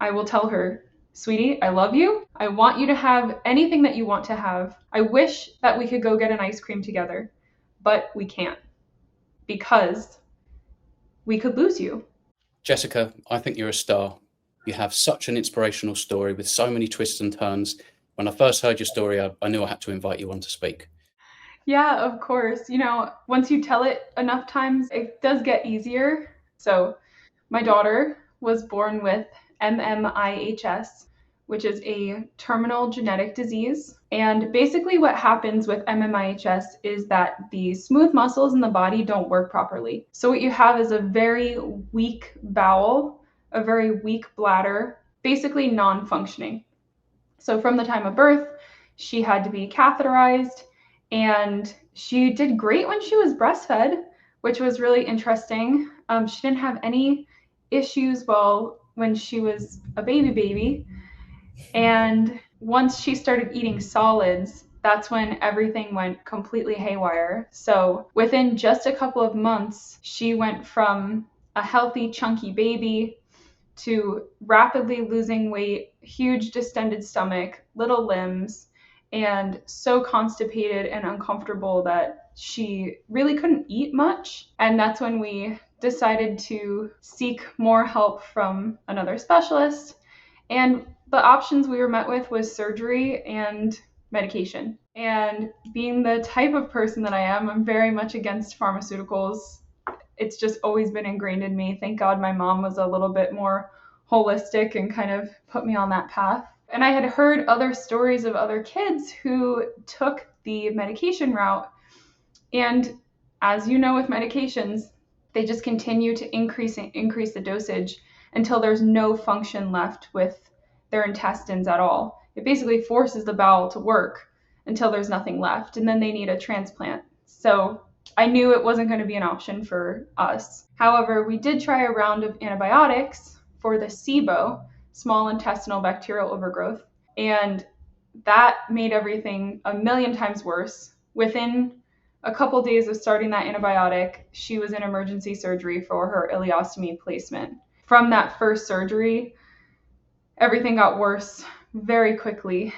I will tell her, sweetie, I love you. I want you to have anything that you want to have. I wish that we could go get an ice cream together, but we can't because we could lose you. Jessica, I think you're a star. You have such an inspirational story with so many twists and turns. When I first heard your story, I knew I had to invite you on to speak. Yeah, of course. Once you tell it enough times, it does get easier. So, my daughter was born with MMIHS, which is a terminal genetic disease. And basically, what happens with MMIHS is that the smooth muscles in the body don't work properly. So, what you have is a very weak bowel, a very weak bladder, basically non functioning. So, from the time of birth, she had to be catheterized, and she did great when she was breastfed, which was really interesting. She didn't have any issues when she was a baby. And once she started eating solids, that's when everything went completely haywire. So within just a couple of months, she went from a healthy, chunky baby to rapidly losing weight, huge distended stomach, little limbs, and so constipated and uncomfortable that she really couldn't eat much. And that's when we decided to seek more help from another specialist. And the options we were met with was surgery and medication. And being the type of person that I am, I'm very much against pharmaceuticals. It's just always been ingrained in me. Thank God my mom was a little bit more holistic and kind of put me on that path. And I had heard other stories of other kids who took the medication route. And as you know, with medications, they just continue to increase the dosage until there's no function left with their intestines at all. It basically forces the bowel to work until there's nothing left, and then they need a transplant. So I knew it wasn't going to be an option for us. However, we did try a round of antibiotics for the SIBO, small intestinal bacterial overgrowth, and that made everything a million times worse. Within a couple days of starting that antibiotic, she was in emergency surgery for her ileostomy placement. From that first surgery, everything got worse very quickly.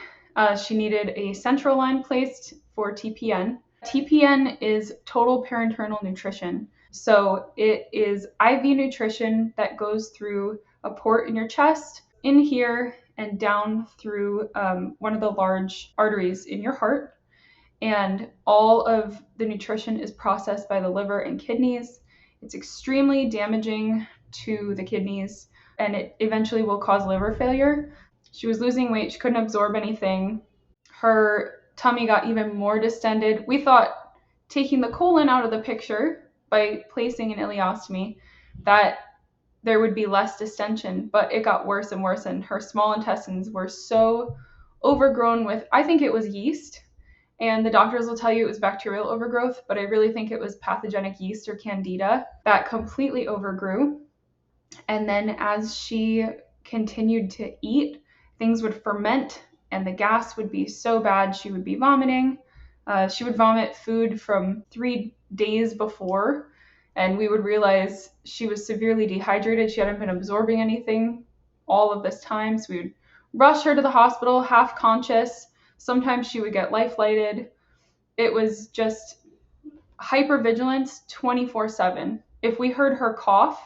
She needed a central line placed for TPN. TPN is total parenteral nutrition. So it is IV nutrition that goes through a port in your chest, in here, and down through one of the large arteries in your heart. And all of the nutrition is processed by the liver and kidneys. It's extremely damaging to the kidneys, and it eventually will cause liver failure. She was losing weight. She couldn't absorb anything. Her tummy got even more distended. We thought taking the colon out of the picture by placing an ileostomy, that there would be less distension, but it got worse and worse, and her small intestines were so overgrown with, I think it was yeast, and the doctors will tell you it was bacterial overgrowth, but I really think it was pathogenic yeast or candida that completely overgrew. And then as she continued to eat, things would ferment and the gas would be so bad she would be vomiting. She would vomit food from 3 days before, and we would realize she was severely dehydrated. She hadn't been absorbing anything all of this time, so we would rush her to the hospital, half conscious. Sometimes she would get life flighted. It was just hypervigilance 24/7. If we heard her cough,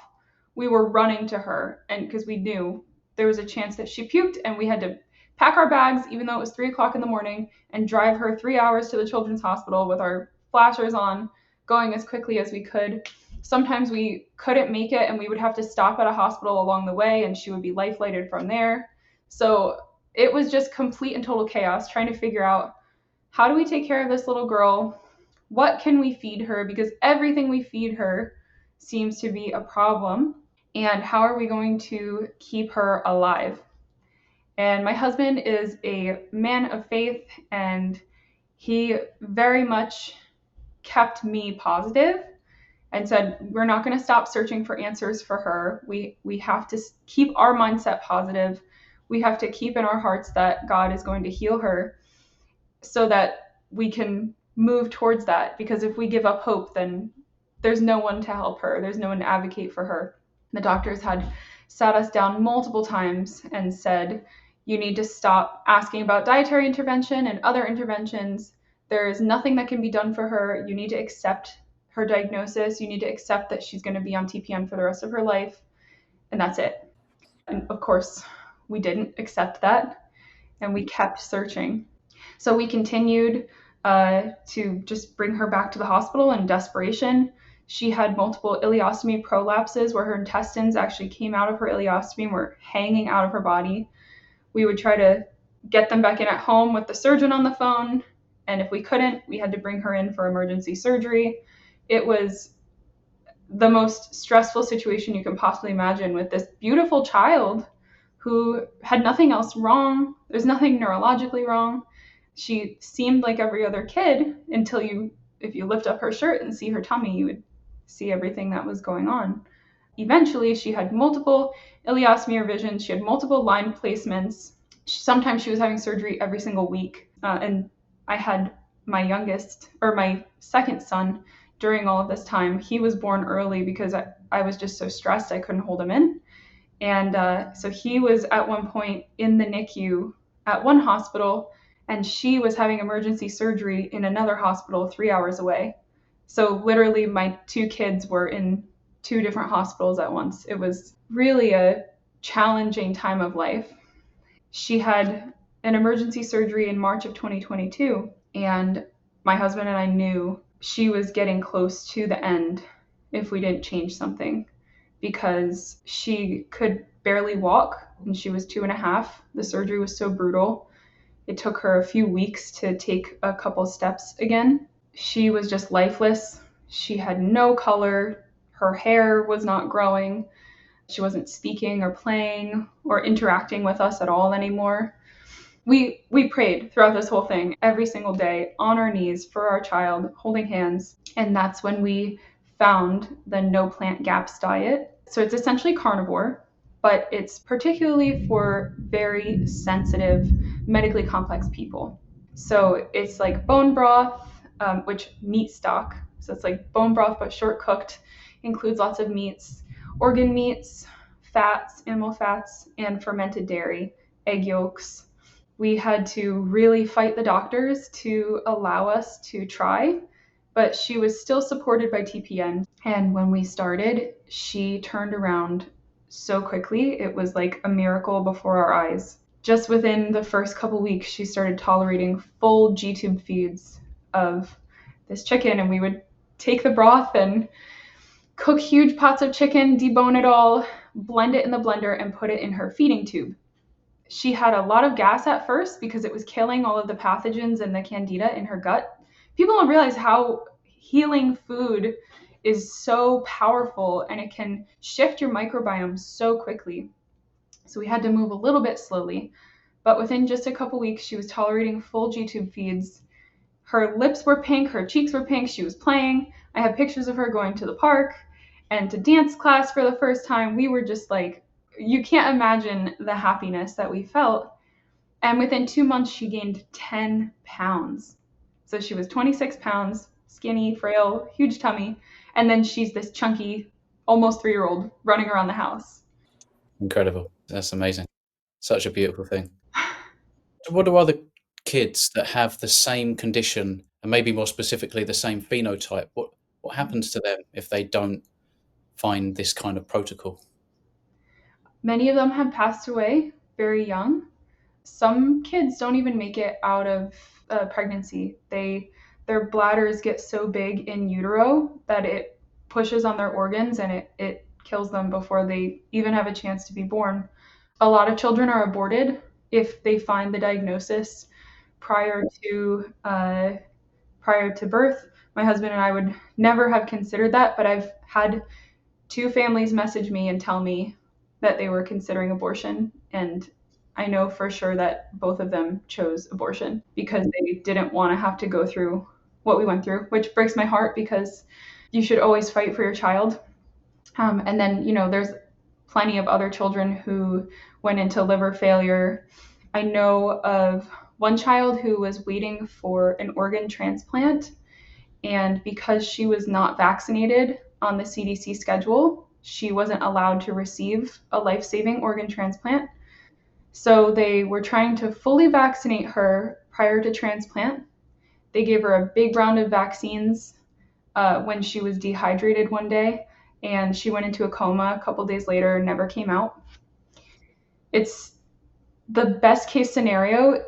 we were running to her, and because we knew there was a chance that she puked, and we had to pack our bags, even though it was 3 o'clock in the morning, and drive her 3 hours to the children's hospital with our flashers on, going as quickly as we could. Sometimes we couldn't make it, and we would have to stop at a hospital along the way, and she would be life flighted from there. So it was just complete and total chaos trying to figure out, how do we take care of this little girl? What can we feed her? Because everything we feed her seems to be a problem. And how are we going to keep her alive? And my husband is a man of faith, and he very much kept me positive and said, we're not going to stop searching for answers for her. We have to keep our mindset positive. We have to keep in our hearts that God is going to heal her so that we can move towards that. Because if we give up hope, then there's no one to help her. There's no one to advocate for her. The doctors had sat us down multiple times and said, you need to stop asking about dietary intervention and other interventions. There is nothing that can be done for her. You need to accept her diagnosis. You need to accept that she's going to be on TPN for the rest of her life, and that's it. And of course, we didn't accept that, and we kept searching. So we continued to just bring her back to the hospital in desperation. She had multiple ileostomy prolapses where her intestines actually came out of her ileostomy and were hanging out of her body. We would try to get them back in at home with the surgeon on the phone, and if we couldn't, we had to bring her in for emergency surgery. It was the most stressful situation you can possibly imagine with this beautiful child who had nothing else wrong. There's nothing neurologically wrong. She seemed like every other kid until if you lift up her shirt and see her tummy, you would see everything that was going on. Eventually, she had multiple ileostomy revisions. She had multiple line placements. Sometimes she was having surgery every single week. And I had my second son during all of this time. He was born early because I was just so stressed I couldn't hold him in. And so he was at one point in the NICU at one hospital, and she was having emergency surgery in another hospital 3 hours away. So literally my two kids were in two different hospitals at once. It was really a challenging time of life. She had an emergency surgery in March of 2022, and my husband and I knew she was getting close to the end if we didn't change something, because she could barely walk and she was 2.5. The surgery was so brutal. It took her a few weeks to take a couple steps again. She was just lifeless. She had no color. Her hair was not growing. She wasn't speaking or playing or interacting with us at all anymore. We prayed throughout this whole thing every single day on our knees for our child, holding hands. And that's when we found the no plant gaps diet. So it's essentially carnivore, but it's particularly for very sensitive, medically complex people. So it's like bone broth, which meat stock. So it's like bone broth, but short cooked, includes lots of meats, organ meats, fats, animal fats, and fermented dairy, egg yolks. We had to really fight the doctors to allow us to try, but she was still supported by TPN. And when we started, she turned around so quickly. It was like a miracle before our eyes. Just within the first couple weeks, she started tolerating full G-tube feeds of this chicken, and we would take the broth and cook huge pots of chicken, debone it all, blend it in the blender, and put it in her feeding tube. She had a lot of gas at first because it was killing all of the pathogens and the candida in her gut. People don't realize how healing food is so powerful, and it can shift your microbiome so quickly. So we had to move a little bit slowly. But within just a couple weeks, she was tolerating full G-tube feeds. Her lips were pink, her cheeks were pink, she was playing. I have pictures of her going to the park and to dance class for the first time. We were just like, you can't imagine the happiness that we felt. And within 2 months, she gained 10 pounds. So she was 26 pounds, skinny, frail, huge tummy. And then she's this chunky, almost 3-year-old running around the house. Incredible. That's amazing. Such a beautiful thing. What do other kids that have the same condition, and maybe more specifically the same phenotype, what happens to them if they don't find this kind of protocol? Many of them have passed away very young. Some kids don't even make it out of pregnancy. Their bladders get so big in utero that it pushes on their organs, and it kills them before they even have a chance to be born. A lot of children are aborted if they find the diagnosis prior to birth. My husband and I would never have considered that, but I've had 2 families message me and tell me that they were considering abortion, and I know for sure that both of them chose abortion because they didn't want to have to go through what we went through, which breaks my heart because you should always fight for your child. And then, there's plenty of other children who went into liver failure. I know of one child who was waiting for an organ transplant, and because she was not vaccinated on the CDC schedule, she wasn't allowed to receive a life saving organ transplant. So they were trying to fully vaccinate her prior to transplant. They gave her a big round of vaccines when she was dehydrated one day, and she went into a coma a couple days later and never came out. It's the best case scenario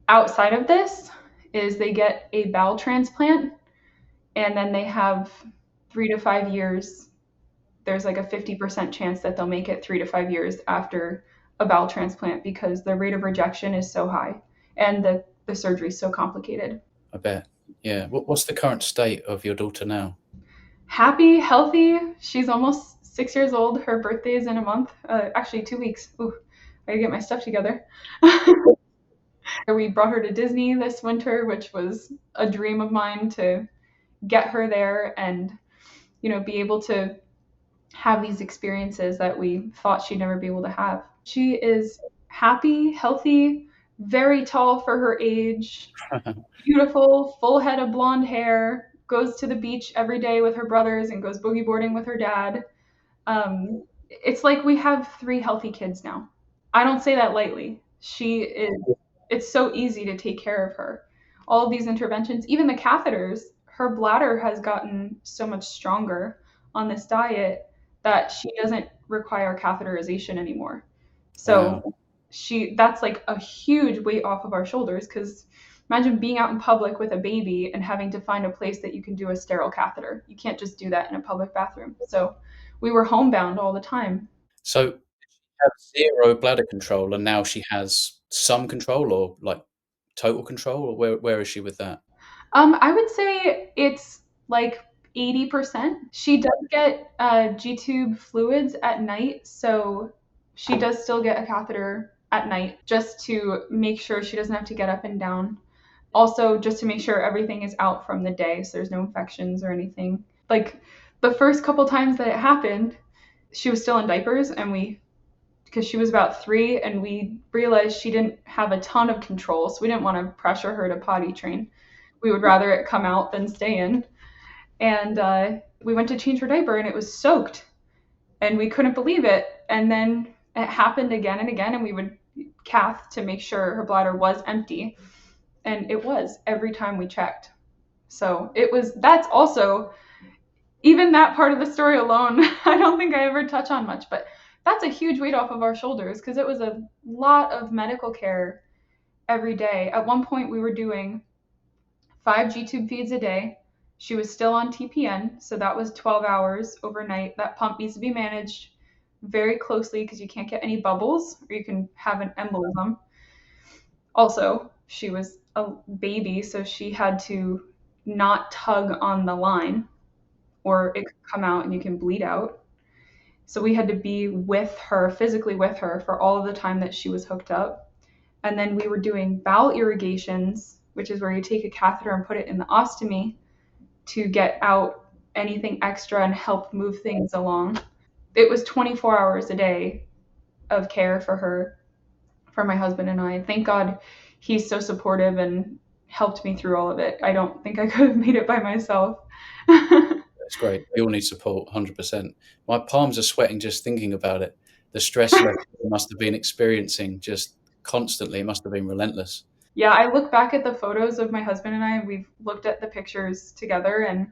outside of this is they get a bowel transplant and then they have 3 to 5 years. There's like a 50% chance that they'll make it 3 to 5 years after a bowel transplant because the rate of rejection is so high and the surgery is so complicated. I bet. Yeah. What's the current state of your daughter now? Happy, healthy. She's almost 6 years old. Her birthday is in a month. Actually, 2 weeks. Ooh, I gotta get my stuff together. We brought her to Disney this winter, which was a dream of mine to get her there and, be able to have these experiences that we thought she'd never be able to have. She is happy, healthy, very tall for her age, beautiful, full head of blonde hair, goes to the beach every day with her brothers and goes boogie boarding with her dad. It's like we have three healthy kids now. I don't say that lightly. It's so easy to take care of her. All of these interventions, even the catheters, her bladder has gotten so much stronger on this diet that she doesn't require catheterization anymore. So Wow. that's like a huge weight off of our shoulders because imagine being out in public with a baby and having to find a place that you can do a sterile catheter. You can't just do that in a public bathroom. So we were homebound all the time. So have zero bladder control, and now she has some control, or like total control, or where is she with that? I would say it's like 80%. She does get G-tube fluids at night, so she does still get a catheter at night just to make sure she doesn't have to get up and down. Also, just to make sure everything is out from the day, so there's no infections or anything. Like the first couple times that it happened, she was still in diapers, and because she was about 3, and we realized she didn't have a ton of control, so we didn't want to pressure her to potty train. We would rather it come out than stay in. And we went to change her diaper, and it was soaked, and we couldn't believe it. And then it happened again and again, and we would cath to make sure her bladder was empty, and it was every time we checked. So that's also, even that part of the story alone, I don't think I ever touch on much, but that's a huge weight off of our shoulders because it was a lot of medical care every day. At one point, we were doing 5 G-tube feeds a day. She was still on TPN, so that was 12 hours overnight. That pump needs to be managed very closely because you can't get any bubbles or you can have an embolism. Also, she was a baby, so she had to not tug on the line or it could come out and you can bleed out. So we had to be with her, physically with her, for all of the time that she was hooked up. And then we were doing bowel irrigations, which is where you take a catheter and put it in the ostomy to get out anything extra and help move things along. It was 24 hours a day of care for her, for my husband and I. Thank God he's so supportive and helped me through all of it. I don't think I could have made it by myself. That's great. We all need support, 100%. My palms are sweating just thinking about it. The stress level you must have been experiencing just constantly. It must have been relentless. Yeah, I look back at the photos of my husband and I, and we've looked at the pictures together, and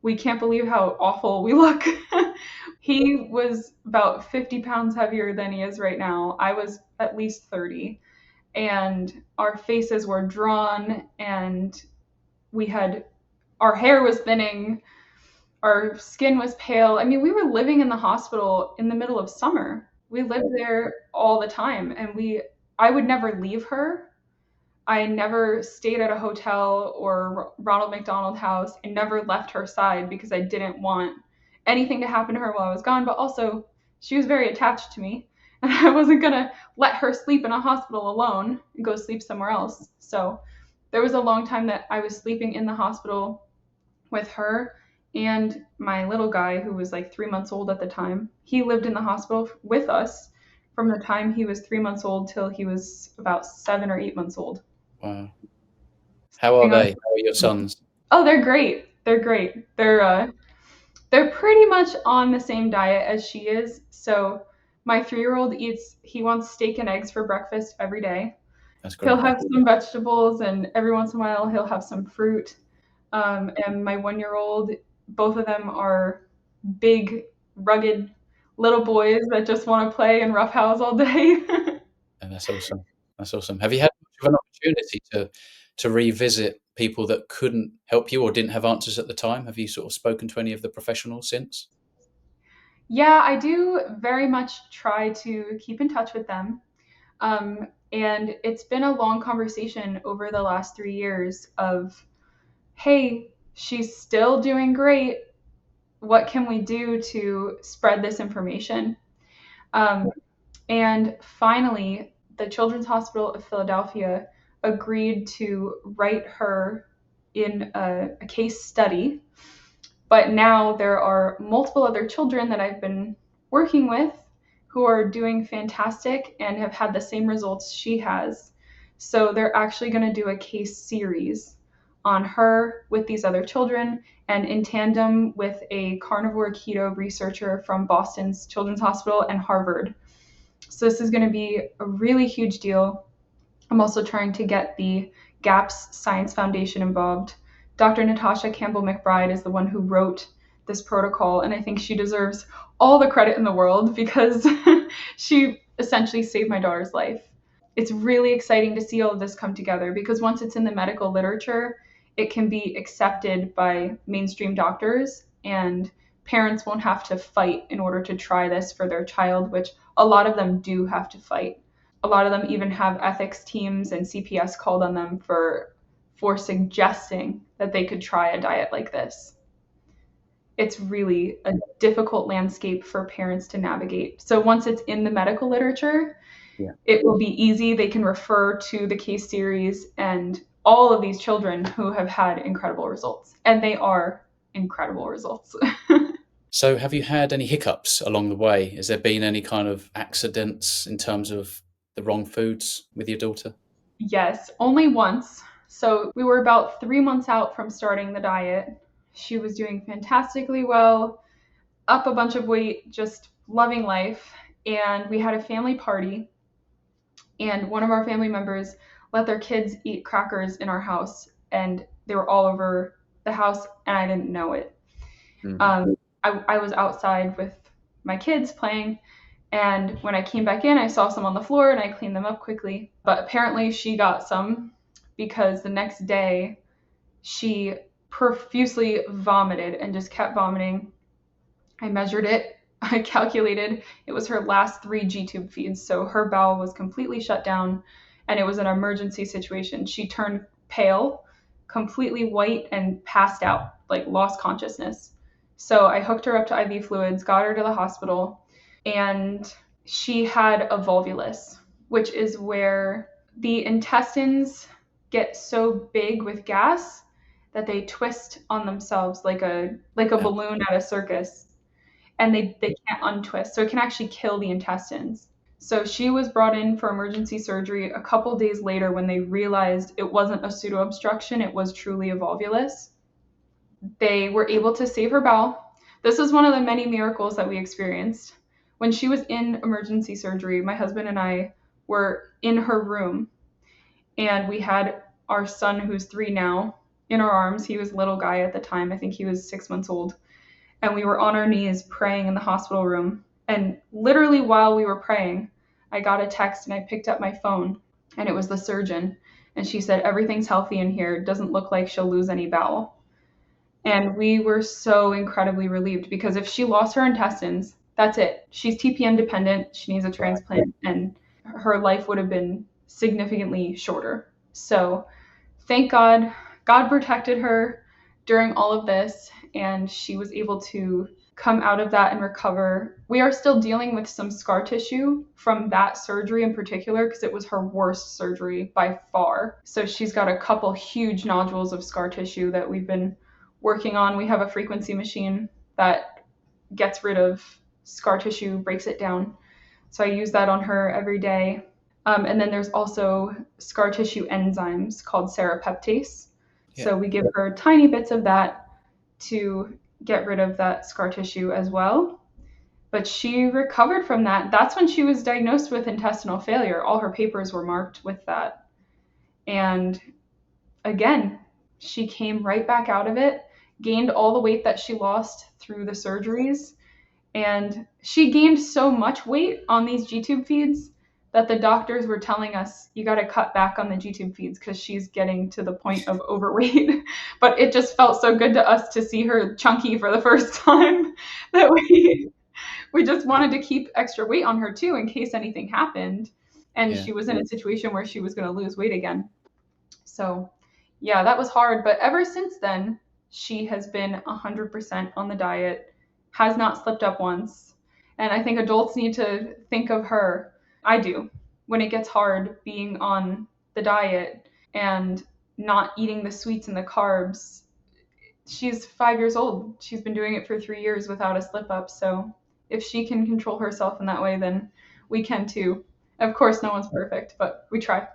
we can't believe how awful we look. He was about 50 pounds heavier than he is right now. I was at least 30. And our faces were drawn, and we had, our hair was thinning, our skin was pale. I mean, we were living in the hospital in the middle of summer. We lived there all the time, and I would never leave her. I never stayed at a hotel or Ronald McDonald House. I never left her side because I didn't want anything to happen to her while I was gone. But also, she was very attached to me, and I wasn't going to let her sleep in a hospital alone and go sleep somewhere else. So there was a long time that I was sleeping in the hospital with her and my little guy, who was like 3 months old at the time. He lived in the hospital with us from the time he was 3 months old till he was about 7 or 8 months old. Wow. How are they? How are your sons? Oh, they're great. They're great. They're They're pretty much on the same diet as she is. So my 3-year old he wants steak and eggs for breakfast every day. That's He'll great. have some vegetables, and every once in a while he'll have some fruit. And my 1-year old, both of them are big, rugged little boys that just want to play and roughhouse all day. And that's awesome. That's awesome. Have you had much of an opportunity to revisit people that couldn't help you or didn't have answers at the time? Have you sort of spoken to any of the professionals since? Yeah, I do very much try to keep in touch with them. And it's been a long conversation over the last 3 years of, hey, she's still doing great. What can we do to spread this information? Um, and finally, the Children's Hospital of Philadelphia agreed to write her in a case study. But now there are multiple other children that I've been working with who are doing fantastic and have had the same results she has. So they're actually going to do a case series on her with these other children and in tandem with a carnivore keto researcher from Boston's Children's Hospital and Harvard. So this is going to be a really huge deal. I'm also trying to get the GAPS Science Foundation involved. Dr. Natasha Campbell McBride is the one who wrote this protocol, and I think she deserves all the credit in the world because she essentially saved my daughter's life. It's really exciting to see all of this come together because once it's in the medical literature, it can be accepted by mainstream doctors, and parents won't have to fight in order to try this for their child, which a lot of them do have to fight. A lot of them even have ethics teams and CPS called on them for suggesting that they could try a diet like this. It's really a difficult landscape for parents to navigate. So once it's in the medical literature, Yeah. it will be easy. They can refer to the case series and all of these children who have had incredible results. And they are incredible results. So have you had any hiccups along the way? Has there been any kind of accidents in terms of the wrong foods with your daughter? Yes, only once. So we were about 3 months out from starting the diet. She was doing fantastically well, up a bunch of weight, just loving life. And we had a family party, and one of our family members let their kids eat crackers in our house, and they were all over the house, and I didn't know it. Mm. I was outside with my kids playing, and when I came back in, I saw some on the floor and I cleaned them up quickly. But apparently, she got some because the next day she profusely vomited and just kept vomiting. I measured it. I calculated it was her last 3 G-tube feeds. So her bowel was completely shut down and it was an emergency situation. She turned pale, completely white, and passed out, like lost consciousness. So I hooked her up to IV fluids, got her to the hospital, and she had a volvulus, which is where the intestines get so big with gas that they twist on themselves like a Yeah. balloon at a circus, and they can't untwist. So it can actually kill the intestines. So she was brought in for emergency surgery a couple days later when they realized it wasn't a pseudo obstruction, it was truly a volvulus. They were able to save her bowel. This is one of the many miracles that we experienced. When she was in emergency surgery, my husband and I were in her room, and we had our son, who's 3 now, in our arms. He was a little guy at the time. I think he was 6 months old. And we were on our knees praying in the hospital room. And literally while we were praying, I got a text and I picked up my phone, and it was the surgeon. And she said, "Everything's healthy in here. It doesn't look like she'll lose any bowel." And we were so incredibly relieved because if she lost her intestines, that's it. She's TPM dependent. She needs a Right. transplant, and her life would have been significantly shorter. So thank God, God protected her during all of this, and she was able to come out of that and recover. We are still dealing with some scar tissue from that surgery in particular because it was her worst surgery by far. So she's got a couple huge nodules of scar tissue that we've been working on. We have a frequency machine that gets rid of scar tissue, breaks it down. So I use that on her every day. And then there's also scar tissue enzymes called serrapeptase. Yeah. So we give her tiny bits of that to get rid of that scar tissue as well. But she recovered from that. That's when she was diagnosed with intestinal failure. All her papers were marked with that. And again, she came right back out of it, gained all the weight that she lost through the surgeries, and she gained so much weight on these G tube feeds that the doctors were telling us, you got to cut back on the G tube feeds because she's getting to the point of overweight. But it just felt so good to us to see her chunky for the first time that we just wanted to keep extra weight on her too in case anything happened and Yeah. she was in a situation where she was going to lose weight again. So, yeah, that was hard. But ever since then, she has been 100% on the diet, has not slipped up once. And I think adults need to think of her. I do. When it gets hard being on the diet and not eating the sweets and the carbs. She's 5 years old. She's been doing it for 3 years without a slip up. So if she can control herself in that way, then we can too. Of course, no one's perfect, but we try.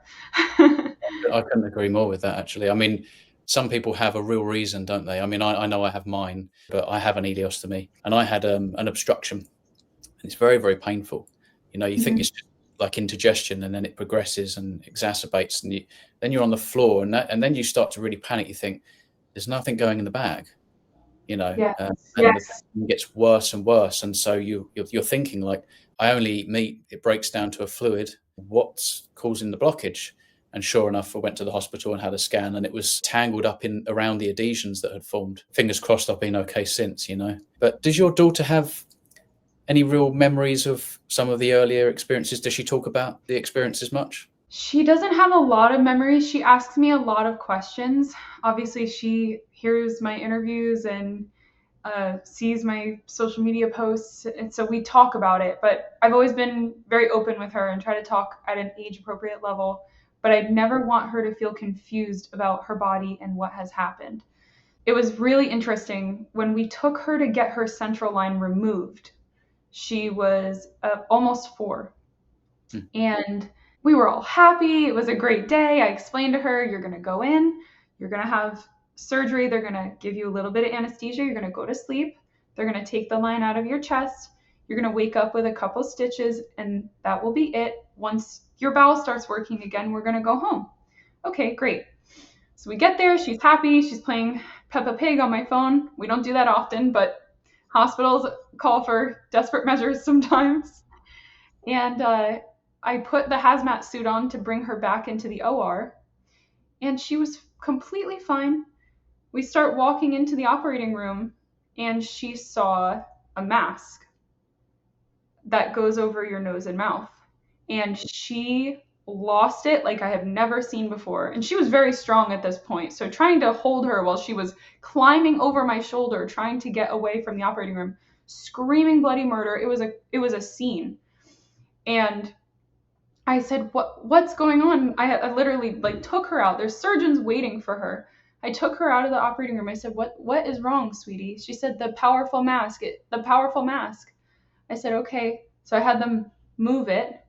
I couldn't agree more with that, actually. I mean, some people have a real reason, don't they? I mean, I know I have mine, but I have an ileostomy, and I had an obstruction, and it's very, very painful. You think Mhm. it's just like indigestion, and then it progresses and exacerbates, and then you're on the floor, and then you start to really panic. You think there's nothing going in the bag, Yes, and the yes. pain gets worse and worse, and so you're thinking like, I only eat meat, it breaks down to a fluid. What's causing the blockage? And sure enough, I went to the hospital and had a scan, and it was tangled up in around the adhesions that had formed. Fingers crossed, I've been okay since. But does your daughter have any real memories of some of the earlier experiences? Does she talk about the experiences much? She doesn't have a lot of memories. She asks me a lot of questions. Obviously, she hears my interviews and sees my social media posts, and so we talk about it. But I've always been very open with her and try to talk at an age appropriate level. But I'd never want her to feel confused about her body and what has happened. It was really interesting when we took her to get her central line removed. She was almost 4, Mm, and we were all happy. It was a great day. I explained to her, you're going to go in, you're going to have surgery. They're going to give you a little bit of anesthesia. You're going to go to sleep. They're going to take the line out of your chest. You're going to wake up with a couple stitches, and that will be it. Once your bowel starts working again, we're going to go home. Okay, great. So we get there. She's happy. She's playing Peppa Pig on my phone. We don't do that often, but hospitals call for desperate measures sometimes. And I put the hazmat suit on to bring her back into the OR, and she was completely fine. We start walking into the operating room, and she saw a mask that goes over your nose and mouth. And she lost it like I have never seen before. And she was very strong at this point. So trying to hold her while she was climbing over my shoulder, trying to get away from the operating room, screaming bloody murder. It was a scene. And I said, what's going on? I literally like took her out. There's surgeons waiting for her. I took her out of the operating room. I said, what is wrong, sweetie? She said, the powerful mask. I said, okay. So I had them move it.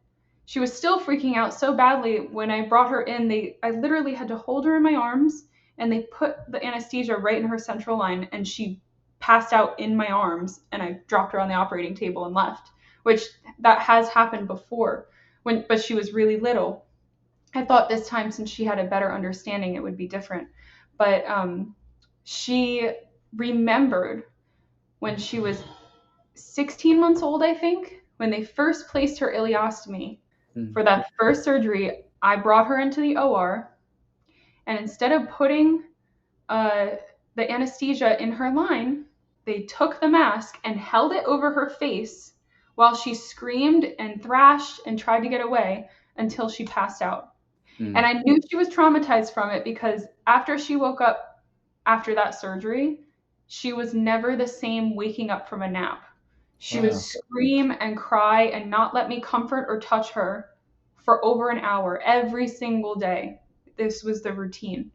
She was still freaking out so badly when I brought her in. I literally had to hold her in my arms, and they put the anesthesia right in her central line, and she passed out in my arms, and I dropped her on the operating table and left, which that has happened before but she was really little. I thought this time, since she had a better understanding, it would be different. But she remembered when she was 16 months old, I think, when they first placed her ileostomy. mm, For that first surgery, I brought her into the OR, and instead of putting uh, the anesthesia in her line, they took the mask and held it over her face while she screamed and thrashed and tried to get away until she passed out. And mm. I knew she was traumatized from it because after she woke up after that surgery, she was never the same waking up from a nap. She would Wow. scream and cry and not let me comfort or touch her for over an hour every single day. This was the routine.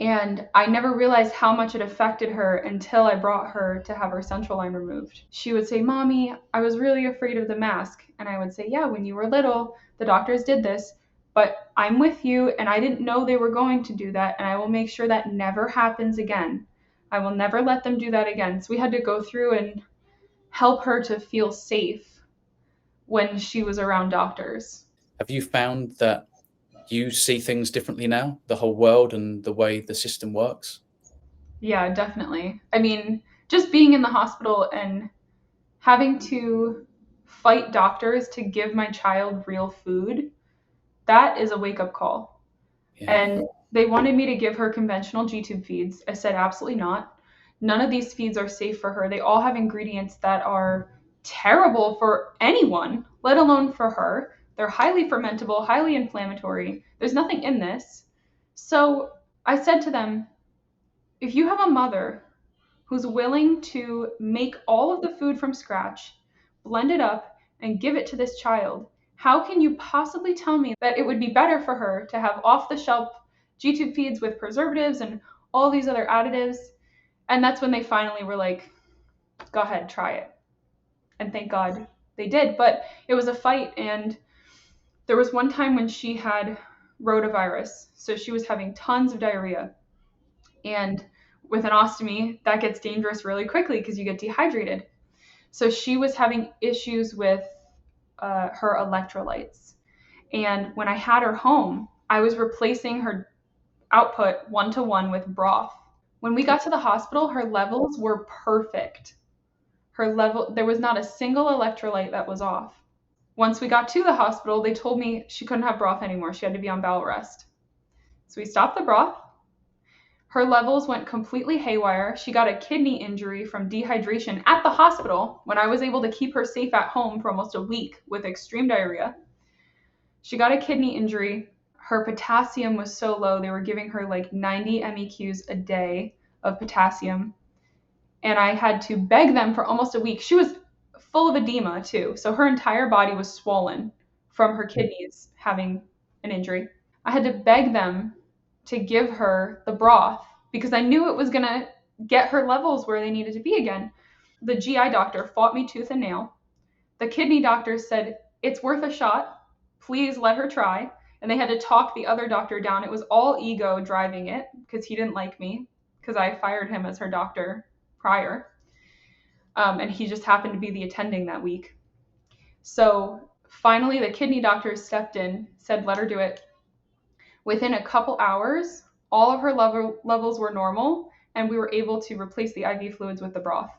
And I never realized how much it affected her until I brought her to have her central line removed. She would say, Mommy, I was really afraid of the mask. And I would say, yeah, when you were little, the doctors did this, but I'm with you, and I didn't know they were going to do that, and I will make sure that never happens again. I will never let them do that again. So we had to go through and help her to feel safe when she was around doctors. Have you found that you see things differently now, the whole world and the way the system works? Yeah, definitely. I mean, just being in the hospital and having to fight doctors to give my child real food, that is a wake up call. Yeah. And they wanted me to give her conventional G tube feeds. I said, absolutely not. None of these feeds are safe for her. They all have ingredients that are terrible for anyone, let alone for her. They're highly fermentable, highly inflammatory. There's nothing in this. So I said to them, if you have a mother who's willing to make all of the food from scratch, blend it up, and give it to this child, how can you possibly tell me that it would be better for her to have off the shelf G tube feeds with preservatives and all these other additives? And that's when they finally were like, go ahead, try it. And thank God they did. But it was a fight. And there was one time when she had rotavirus. So she was having tons of diarrhea. And with an ostomy, that gets dangerous really quickly because you get dehydrated. So she was having issues with her electrolytes. And when I had her home, I was replacing her output 1-to-1 with broth. When we got to the hospital, her levels were perfect. Her level, there was not a single electrolyte that was off. Once we got to the hospital, they told me she couldn't have broth anymore. She had to be on bowel rest. So we stopped the broth. Her levels went completely haywire. She got a kidney injury from dehydration at the hospital when I was able to keep her safe at home for almost a week with extreme diarrhea. She got a kidney injury. Her potassium was so low, they were giving her like 90 MEQs a day of potassium. And I had to beg them for almost a week. She was full of edema too. So her entire body was swollen from her kidneys having an injury. I had to beg them to give her the broth because I knew it was going to get her levels where they needed to be again. The GI doctor fought me tooth and nail. The kidney doctor said, it's worth a shot. Please let her try. And they had to talk the other doctor down. It was all ego driving it because he didn't like me because I fired him as her doctor prior. And he just happened to be the attending that week. So finally, the kidney doctor stepped in, said, let her do it. Within a couple hours, all of her levels were normal, and we were able to replace the IV fluids with the broth.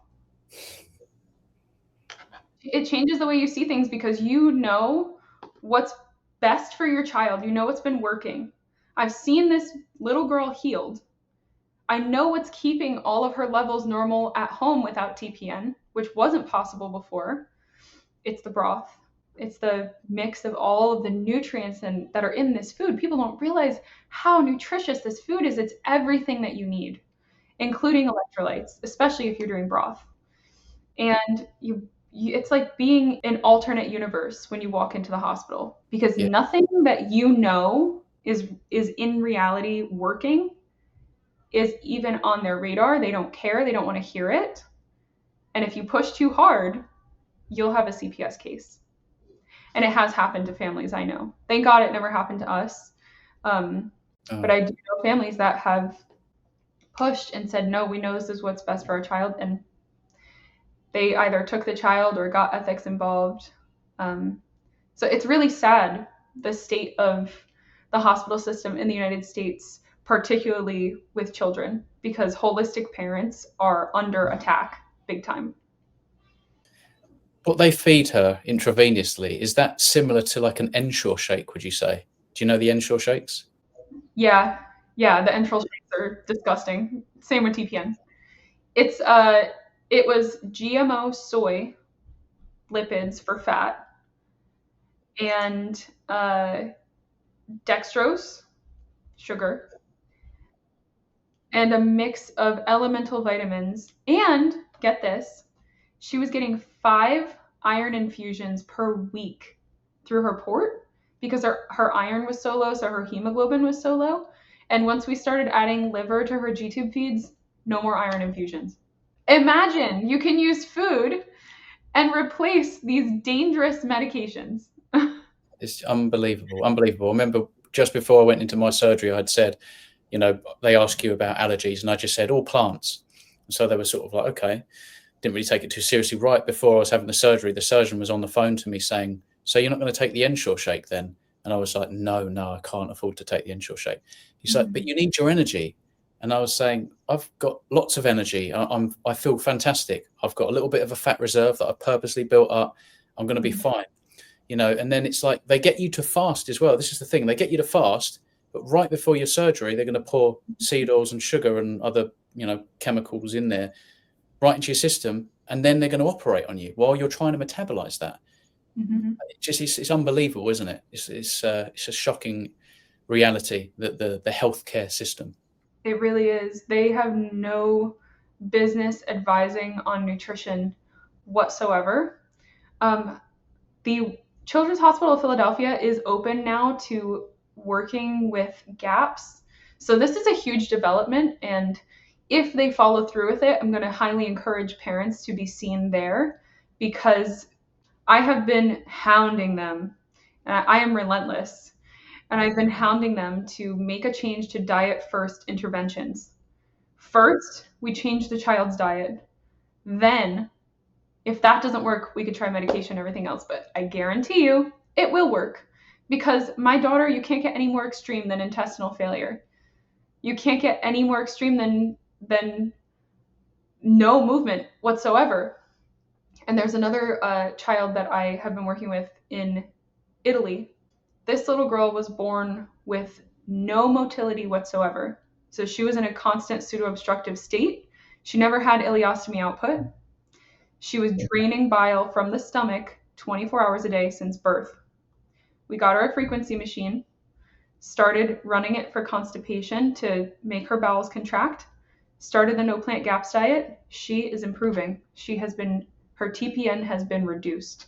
It changes the way you see things because you know what's best for your child. You know what's been working. I've seen this little girl healed. I know what's keeping all of her levels normal at home without TPN, which wasn't possible before. It's the broth. It's the mix of all of the nutrients that are in this food. People don't realize how nutritious this food is. It's everything that you need, including electrolytes, especially if you're doing broth. And it's like being an alternate universe when you walk into the hospital because Yeah. nothing that you know is in reality working is even on their radar. They don't care. They don't want to hear it. And if you push too hard, you'll have a CPS case. And it has happened to families I know. Thank God it never happened to us. But Oh. I do know families that have pushed and said, no, we know this is what's best for our child. And they either took the child or got ethics involved. So it's really sad, the state of the hospital system in the United States, particularly with children, because holistic parents are under attack big time. What they feed her intravenously, is that similar to like an Ensure shake, would you say? Do you know the Ensure shakes? Yeah, yeah, the enteral shakes are disgusting. Same with TPN. It's it was GMO soy lipids for fat and dextrose sugar and a mix of elemental vitamins. And get this, she was getting 5 iron infusions per week through her port because her iron was so low, so her hemoglobin was so low. And once we started adding liver to her G tube feeds, no more iron infusions. Imagine you can use food and replace these dangerous medications. It's unbelievable, unbelievable. I remember just before I went into my surgery, I'd said, they ask you about allergies, and I just said all plants. So they were sort of like, okay, didn't really take it too seriously. Right before I was having the surgery, the surgeon was on the phone to me saying, "So you're not going to take the Ensure shake then?" And I was like, "No, no, I can't afford to take the Ensure shake." He's like, "But Mhm. you need your energy." And I was saying, "I've got lots of energy. I feel fantastic. I've got a little bit of a fat reserve that I've purposely built up. I'm going to be Mhm. fine." And then it's like they get you to fast as well. This is the thing. They get you to fast, but right before your surgery, they're going to pour seed oils and sugar and other, chemicals in there right into your system, and then they're going to operate on you while you're trying to metabolize that. Mhm. It's unbelievable, isn't it? It's a shocking reality that the healthcare system. It really is. They have no business advising on nutrition whatsoever. Um, the Children's Hospital of Philadelphia is open now to working with gaps. So this is a huge development, and if they follow through with it, I'm going to highly encourage parents to be seen there because I have been hounding them. I am relentless, and I've been hounding them to make a change to diet first interventions. First, we change the child's diet. Then, if that doesn't work, we could try medication and everything else. But I guarantee you, it will work. Because my daughter, you can't get any more extreme than intestinal failure. You can't get any more extreme than no movement whatsoever. And there's another child that I have been working with in Italy. This little girl was born with no motility whatsoever. So she was in a constant pseudo-obstructive state. She never had ileostomy output. She was draining bile from the stomach 24 hours a day since birth. We got her a frequency machine, started running it for constipation to make her bowels contract, started the no plant gaps diet. She is improving. Her TPN has been reduced.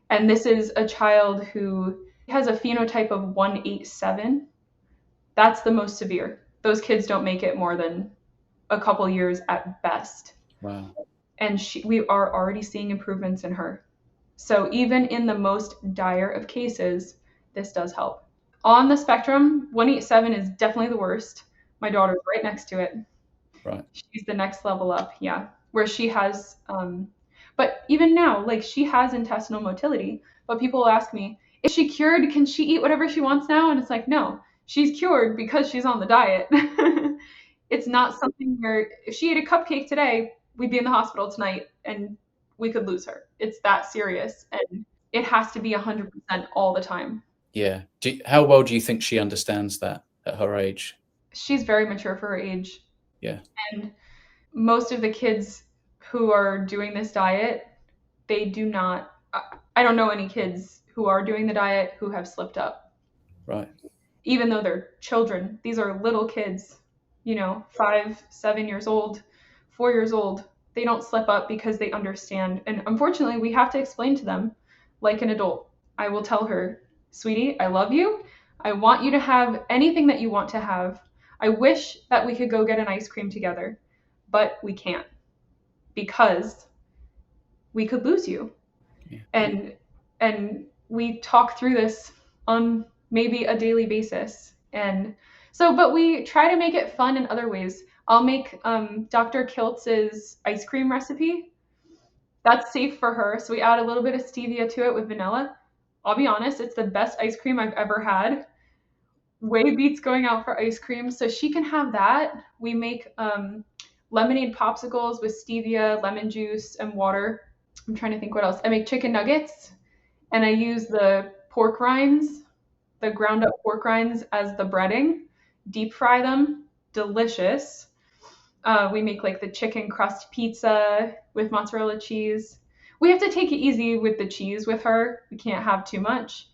And this is a child who has a phenotype of 187. That's the most severe. Those kids don't make it more than a couple years at best. Wow. And we are already seeing improvements in her. So even in the most dire of cases, this does help. On the spectrum, 187 is definitely the worst. My daughter's right next to it. Right. She's the next level up, yeah. Where she has, but even now, like she has intestinal motility. But people will ask me, is she cured? Can she eat whatever she wants now? And it's like, no, she's cured because she's on the diet. It's not something where if she ate a cupcake today, we'd be in the hospital tonight and we could lose her. It's that serious. And it has to be 100% all the time. Yeah. How well do you think she understands that at her age? She's very mature for her age. Yeah. And most of the kids who are doing this diet, they do not, I don't know any kids who are doing the diet who have slipped up. Right. Even though they're children, these are little kids, 5, 7 years old, 4 years old. They don't slip up because they understand. And unfortunately, we have to explain to them like an adult. I will tell her, sweetie, I love you. I want you to have anything that you want to have. I wish that we could go get an ice cream together, but we can't because we could lose you. Yeah. And we talk through this on maybe a daily basis. And so, but we try to make it fun in other ways. I'll make Dr. Kiltz's ice cream recipe. That's safe for her. So we add a little bit of stevia to it with vanilla. I'll be honest, it's the best ice cream I've ever had. Way beats going out for ice cream. So she can have that. We make lemonade popsicles with stevia, lemon juice, and water. I'm trying to think what else. I make chicken nuggets and I use the pork rinds, the ground up pork rinds as the breading, deep fry them, delicious. We make like the chicken crust pizza with mozzarella cheese. We have to take it easy with the cheese with her. We can't have too much,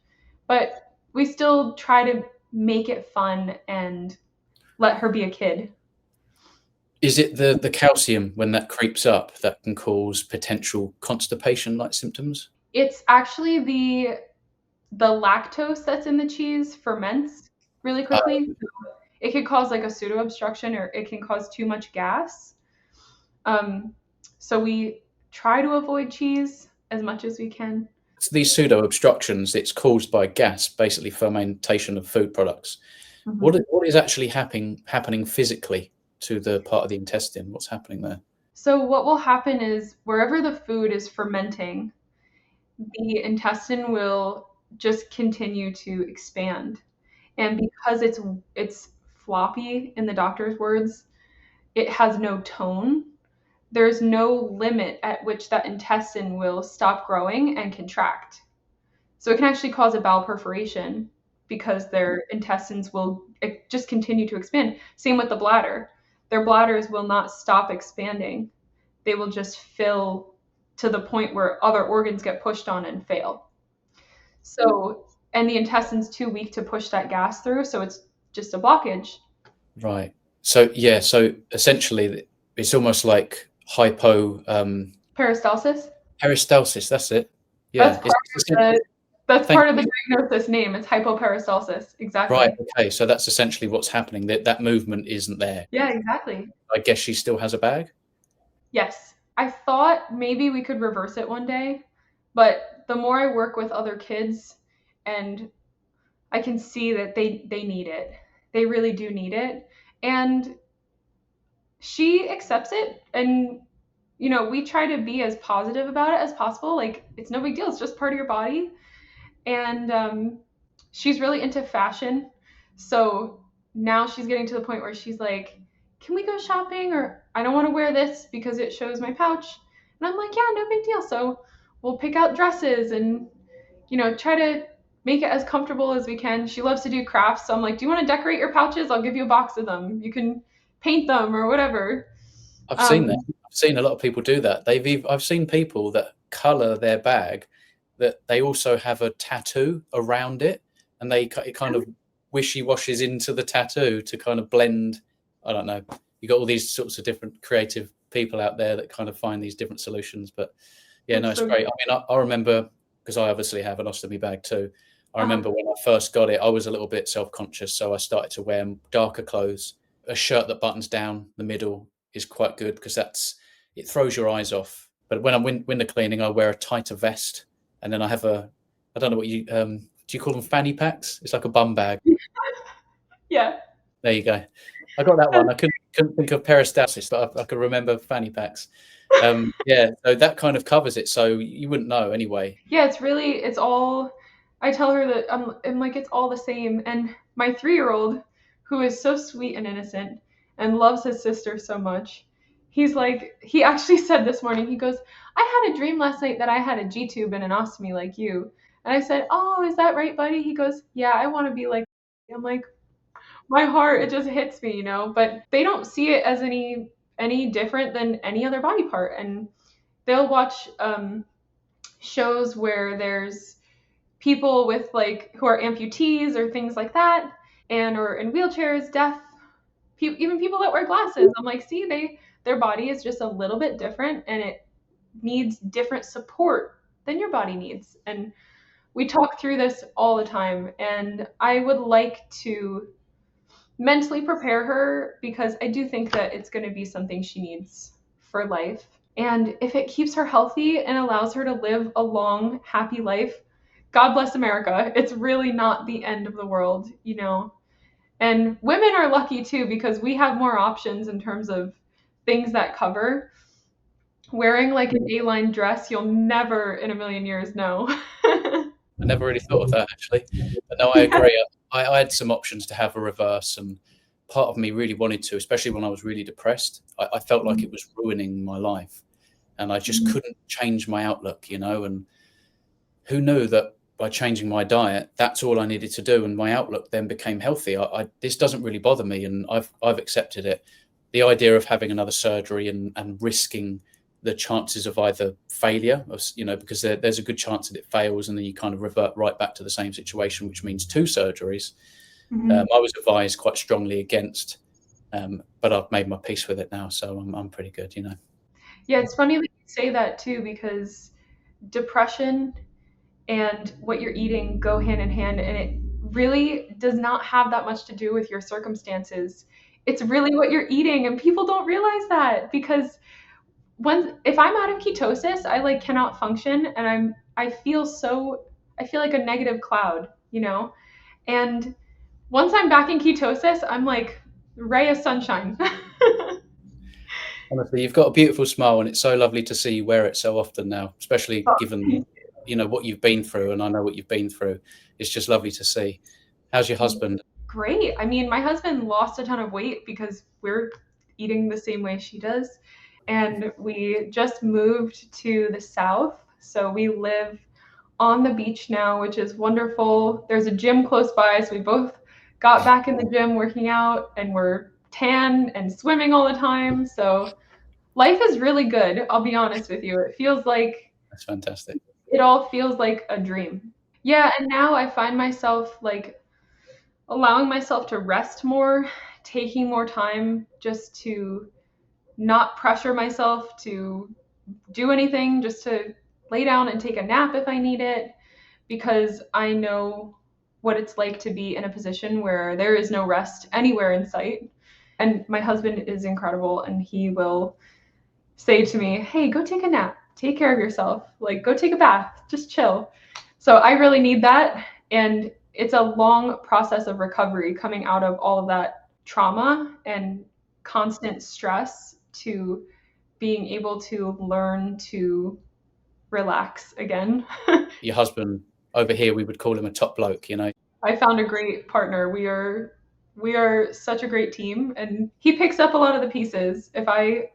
but we still try to make it fun and let her be a kid. Is it the calcium when that creeps up that can cause potential constipation like symptoms? It's actually the lactose that's in the cheese ferments really Uh, quickly. It could cause like a pseudo obstruction or it can cause too much gas. Um, so we try to avoid cheese as much as we can. these pseudo obstructions, it's caused by gas, basically fermentation of food products. Mhm. What is actually happening physically to the part of the intestine? What's happening there? So what will happen is wherever the food is fermenting, the intestine will just continue to expand. And because it's floppy in the doctor's words, it has no tone. There's no limit at which that intestine will stop growing and contract. So it can actually cause a bowel perforation because their intestines will just continue to expand. Same with the bladder. Their bladders will not stop expanding. They will just fill to the point where other organs get pushed on and fail. So, and the intestine's too weak to push that gas through, so it's just a blockage. Right. So yeah, so essentially it's almost like hypo Peristalsis. peristalsis, that's it. That's Yeah. part of the that's Thank part of the you. diagnosis name. It's hypoperistalsis. Right, Exactly. okay, so that's essentially what's happening. That movement isn't there. Yeah, exactly. I guess she still has a bag? Yes. I thought maybe we could reverse it one day, but the more I work with other kids and I can see that they need it. They really do need it. And she accepts it, and we try to be as positive about it as possible. Like, it's no big deal. It's just part of your body. And she's really into fashion. So now she's getting to the point where she's like, can we go shopping? Or I don't want to wear this because it shows my pouch. And I'm like, yeah, no big deal. So we'll pick out dresses and, try to make it as comfortable as we can. She loves to do crafts. So I'm like, do you want to decorate your pouches? I'll give you a box of them. You can paint them or whatever. I've seen that. Um, I've seen a lot of people do that. I've seen people that color their bag that they also have a tattoo around it, and it kind of wishy-washes into the tattoo to kind of blend. I don't know. You got all these sorts of different creative people out there that kind of find these different solutions. But yeah, no, that's it's so great. I mean, I remember because I obviously have an ostomy bag too. I uh remember when I first got it, I was a little bit self-conscious, so I started to wear darker clothes, a shirt that buttons down the middle is quite good because it throws your eyes off. But when I'm winter cleaning, I wear a tighter vest, and then I don't know what you do you call them fanny packs? It's like a bum bag. yeah. There you go. I got that one. I couldn't think of peristalsis, but I could remember fanny packs. Yeah, so that kind of covers it. So you wouldn't know anyway. Yeah, it's all, I tell her that I'm like, it's all the same. And my 3-year-old, who is so sweet and innocent and loves his sister so much, he actually said this morning, he goes, I had a dream last night that I had a G tube and an ostomy like you. And I said, oh, is that right, buddy? He goes, yeah, I want to be like you." I'm like, my heart, it just hits me. But they don't see it as any different than any other body part. And they'll watch shows where there's people with like who are amputees or things like that, and or in wheelchairs, deaf, even people that wear glasses. I'm like, see, their body is just a little bit different, and it needs different support than your body needs. And we talk through this all the time, and I would like to mentally prepare her because I do think that it's going to be something she needs for life. And if it keeps her healthy and allows her to live a long, happy life, God bless America. It's really not the end of the world. And women are lucky too because we have more options in terms of things that cover. Wearing like an A-line dress, you'll never in a million years know. I never really thought of that actually. But no, I agree. I had some options to have a reverse, and part of me really wanted to, especially when I was really depressed. I felt like it was ruining my life, and I just couldn't change my outlook, And who knew that by changing my diet, that's all I needed to do, and my outlook then became healthy. This doesn't really bother me, and I've accepted it. The idea of having another surgery and risking the chances of either failure, because there's a good chance that it fails, and then you kind of revert right back to the same situation, which means two surgeries. Mhm. I was advised quite strongly against, but I've made my peace with it now, so I'm pretty good. Yeah, it's funny that you say that too because depression and what you're eating go hand in hand, and it really does not have that much to do with your circumstances. It's really what you're eating, and people don't realize that because if I'm out of ketosis, I like cannot function, and I feel like a negative cloud. And once I'm back in ketosis, I'm like ray of sunshine. Honestly, you've got a beautiful smile, and it's so lovely to see you wear it so often now, especially given what you've been through, and I know what you've been through. It's just lovely to see. How's your husband? Great. I mean, my husband lost a ton of weight because we're eating the same way she does. And we just moved to the south. So we live on the beach now, which is wonderful. There's a gym close by. So we both got back in the gym working out, and we're tan and swimming all the time. So life is really good. I'll be honest with you. It feels like That's fantastic. it all feels like a dream. Yeah. And now I find myself like allowing myself to rest more, taking more time just to not pressure myself to do anything, just to lay down and take a nap if I need it, because I know what it's like to be in a position where there is no rest anywhere in sight. And my husband is incredible, and he will say to me, "Hey, go take a nap. Take care of yourself. Like, go take a bath. Just chill." So I really need that. And it's a long process of recovery coming out of all of that trauma and constant stress to being able to learn to relax again. Your husband over here, we would call him a top bloke, you know. I found a great partner. We are such a great team, and he picks up a lot of the pieces. If I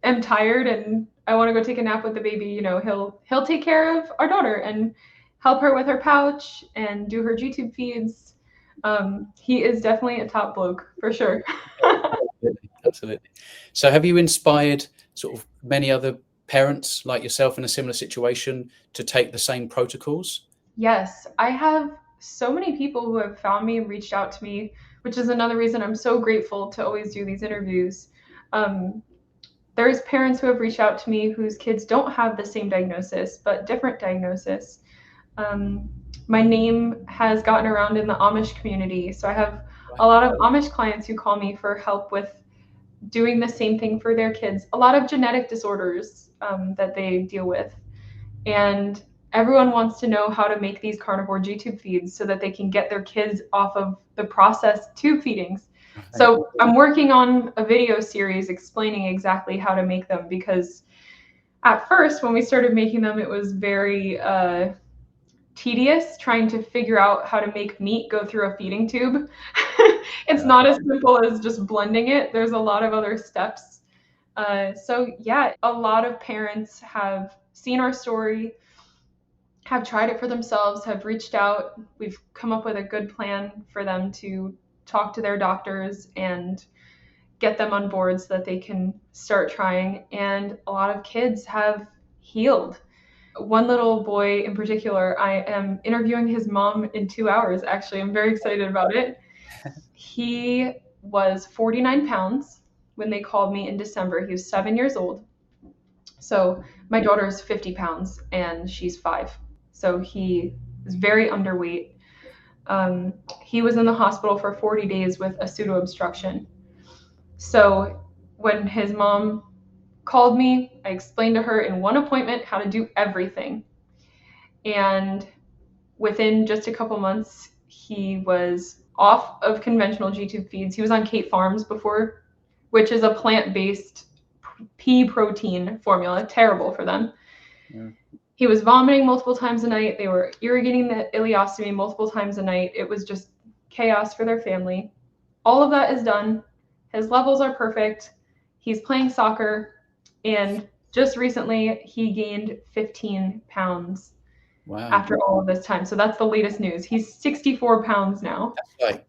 am tired and I want to go take a nap with the baby, he'll take care of our daughter and help her with her pouch and do her YouTube feeds. He is definitely a top bloke for sure. Absolutely, absolutely. So, have you inspired sort of many other parents like yourself in a similar situation to take the same protocols? Yes, I have so many people who have found me and reached out to me, which is another reason I'm so grateful to always do these interviews. Um, there's parents who have reached out to me whose kids don't have the same diagnosis, but different diagnosis. Um, my name has gotten around in the Amish community, so I have a Right. lot of Amish clients who call me for help with doing the same thing for their kids. A lot of genetic disorders that they deal with, and everyone wants to know how to make these carnivore G-tube feeds so that they can get their kids off of the processed tube feedings. Right. So I'm working on a video series explaining exactly how to make them, because at first when we started making them, it was very tedious trying to figure out how to make meat go through a feeding tube. It's Yeah. not as simple as just blending it. There's a lot of other steps. So yeah, a lot of parents have seen our story, have tried it for themselves, have reached out. We've come up with a good plan for them to talk to their doctors and get them on board so that they can start trying. And a lot of kids have healed. One little boy in particular, I am interviewing his mom in 2 hours. Actually, I'm very excited about it. He was 49 pounds when they called me in December. He was 7 years old. So my daughter's 50 pounds and she's 5. So he is very underweight. He was in the hospital for 40 days with a pseudo obstruction. So when his mom called me, I explained to her in one appointment how to do everything. And within just a couple months, he was off of conventional G-tube feeds. He was on Kate Farms before, which is a plant-based pea protein formula, terrible for them. Yeah. He was vomiting multiple times a night. They were irrigating the ileostomy multiple times a night. It was just chaos for their family. All of that is done. His levels are perfect. He's playing soccer. And just recently, he gained 15 pounds Wow. after all of this time. So that's the latest news. He's 64 pounds now. That's like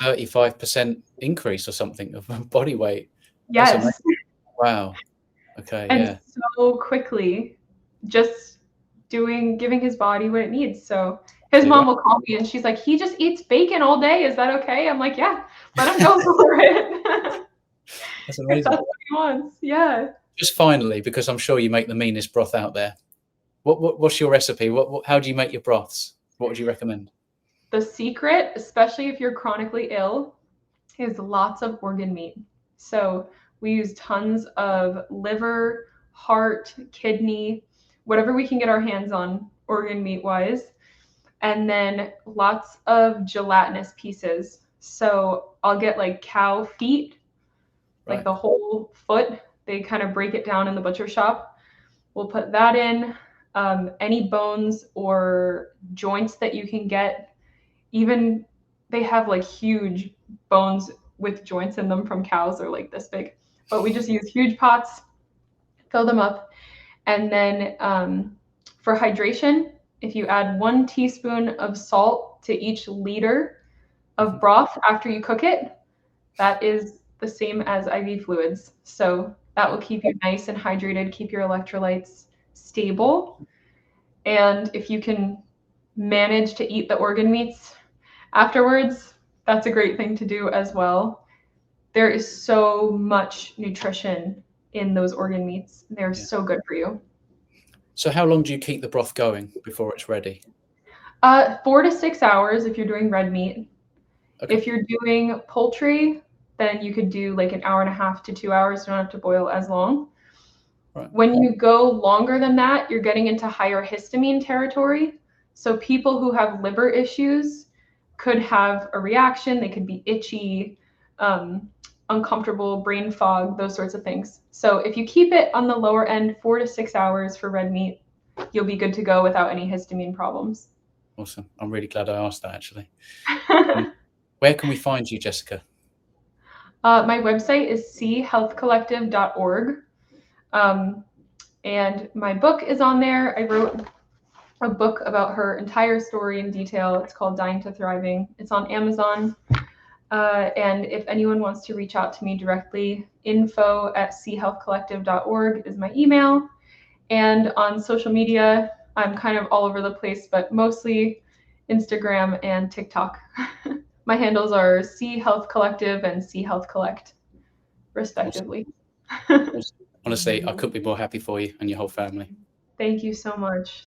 35% increase or something of body weight. That's amazing. Yes. Wow. Okay. And Yeah. so quickly, just giving his body what it needs. So his Absolutely mom right. will call me and she's like, he just eats bacon all day. Is that okay? I'm like, yeah, let him go for it. That's If amazing. that's what he wants. Yeah. Just finally, because I'm sure you make the meanest broth out there. What's your recipe? How do you make your broths? What would you recommend? The secret, especially if you're chronically ill, is lots of organ meat. So we use tons of liver, heart, kidney, whatever we can get our hands on organ meat wise. And then lots of gelatinous pieces. So I'll get like cow feet, like Right. the whole foot. They kind of break it down in the butcher shop. We'll put that in. Any bones or joints that you can get. Even they have like huge bones with joints in them from cows. They're like this big. But we just use huge pots, fill them up, and then for hydration, if you add 1 teaspoon of salt to each liter of broth after you cook it, that is the same as IV fluids. So that will keep you nice and hydrated, keep your electrolytes stable. And if you can manage to eat the organ meats afterwards, that's a great thing to do as well. There is so much nutrition in those organ meats. They're so good for you. So how long do you keep the broth going before it's ready? 4 to 6 hours if you're doing red meat. Okay. If you're doing poultry, then you could do like an hour and a half to 2 hours. You don't have to boil as long. Right. When you go longer than that, you're getting into higher histamine territory. So people who have liver issues could have a reaction. They could be itchy, uncomfortable, brain fog, those sorts of things. So if you keep it on the lower end, 4 to 6 hours for red meat, you'll be good to go without any histamine problems. Awesome. I'm really glad I asked that, actually. Where can we find you, Jessica? My website is chealthcollective.org. And my book is on there. I wrote a book about her entire story in detail. It's called Dying to Thriving. It's on Amazon. And if anyone wants to reach out to me directly, info@chealthcollective.org is my email. And on social media, I'm kind of all over the place, but mostly Instagram and TikTok. My handles are C Health Collective and C Health Collect, respectively. Awesome. Honestly, I couldn't be more happy for you and your whole family. Thank you so much.